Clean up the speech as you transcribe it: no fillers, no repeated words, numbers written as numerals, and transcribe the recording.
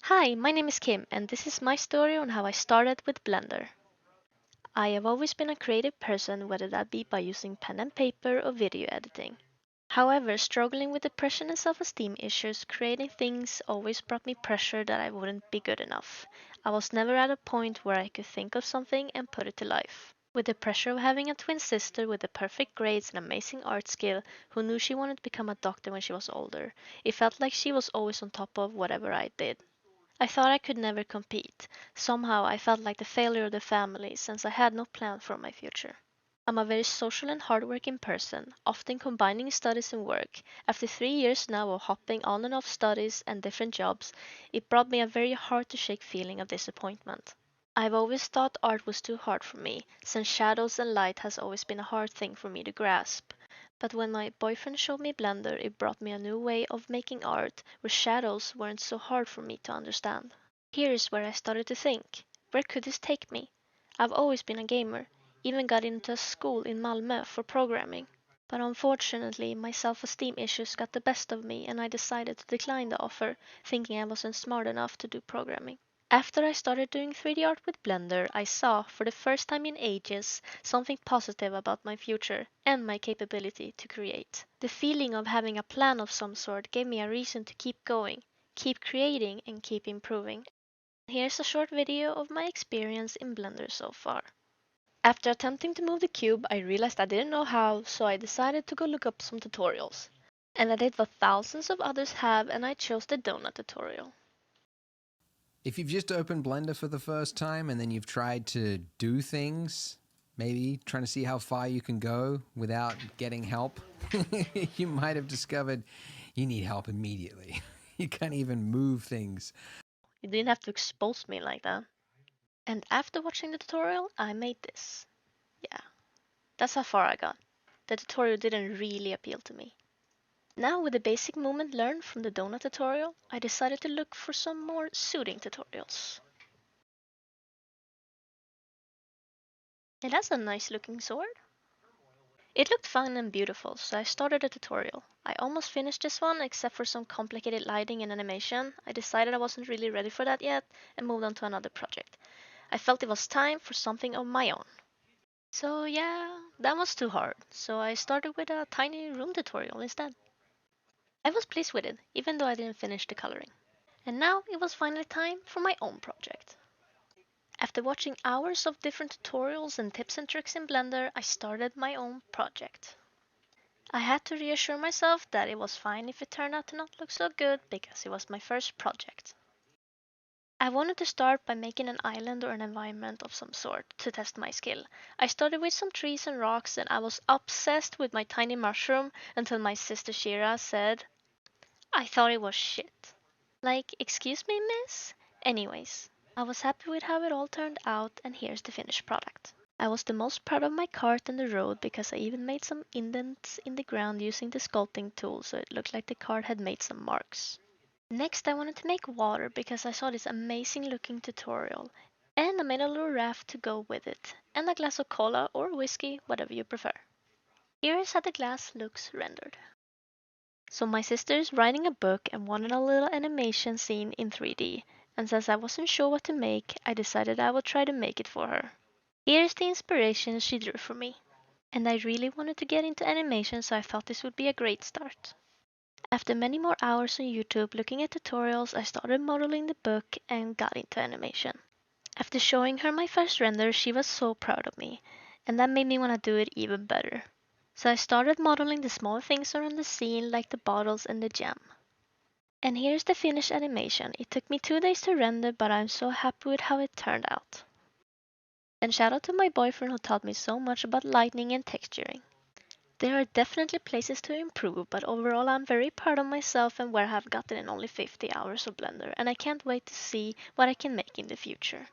Hi, my name is Kim, and this is my story on how I started with Blender. I have always been a creative person, whether that be by using pen and paper or video editing. However, struggling with depression and self esteem issues, creating things always brought me pressure that I wouldn't be good enough. I was never at a point where I could think of something and put it to life. With the pressure of having a twin sister with the perfect grades and amazing art skill who knew she wanted to become a doctor when she was older, it felt like she was always on top of whatever I did. I thought I could never compete. Somehow I felt like the failure of the family since I had no plan for my future. I'm a very social and hardworking person, often combining studies and work. After 3 years now of hopping on and off studies and different jobs, it brought me a very hard to shake feeling of disappointment. I've always thought art was too hard for me, since shadows and light has always been a hard thing for me to grasp. But when my boyfriend showed me Blender, it brought me a new way of making art where shadows weren't so hard for me to understand. Here's where I started to think, where could this take me? I've always been a gamer, even got into a school in Malmö for programming. But unfortunately, my self-esteem issues got the best of me and I decided to decline the offer, thinking I wasn't smart enough to do programming. After I started doing 3D art with Blender, I saw, for the first time in ages, something positive about my future and my capability to create. The feeling of having a plan of some sort gave me a reason to keep going, keep creating, and keep improving. Here's a short video of my experience in Blender so far. After attempting to move the cube, I realized I didn't know how, so I decided to go look up some tutorials. And I did what thousands of others have, and I chose the donut tutorial. If you've just opened Blender for the first time and then you've tried to do things, maybe trying to see how far you can go without getting help, you might have discovered you need help immediately. You can't even move things. You didn't have to expose me like that. And after watching the tutorial, I made this. Yeah, that's how far I got. The tutorial didn't really appeal to me. Now, with the basic movement learned from the donut tutorial, I decided to look for some more suiting tutorials. It has a nice looking sword. It looked fun and beautiful, so I started a tutorial. I almost finished this one, except for some complicated lighting and animation. I decided I wasn't really ready for that yet and moved on to another project. I felt it was time for something of my own. So yeah, that was too hard, so I started with a tiny room tutorial instead. I was pleased with it, even though I didn't finish the coloring. And now it was finally time for my own project. After watching hours of different tutorials and tips and tricks in Blender, I started my own project. I had to reassure myself that it was fine if it turned out to not look so good because it was my first project. I wanted to start by making an island or an environment of some sort to test my skill. I started with some trees and rocks and I was obsessed with my tiny mushroom until my sister Shira said, I thought it was shit. Like, excuse me, miss? Anyways, I was happy with how it all turned out and here's the finished product. I was the most proud of my cart and the road because I even made some indents in the ground using the sculpting tool so it looked like the cart had made some marks. Next I wanted to make water because I saw this amazing looking tutorial and I made a little raft to go with it and a glass of cola or whiskey, whatever you prefer. Here is how the glass looks rendered. So my sister is writing a book and wanted a little animation scene in 3D, and since I wasn't sure what to make, I decided I would try to make it for her. Here's the inspiration she drew for me. And I really wanted to get into animation, so I thought this would be a great start. After many more hours on YouTube looking at tutorials, I started modeling the book and got into animation. After showing her my first render, she was so proud of me, and that made me want to do it even better. So I started modeling the small things around the scene like the bottles and the gem. And here's the finished animation. It took me 2 days to render, but I'm so happy with how it turned out. And shout out to my boyfriend who taught me so much about lighting and texturing. There are definitely places to improve, but overall I'm very proud of myself and where I have gotten in only 50 hours of Blender, and I can't wait to see what I can make in the future.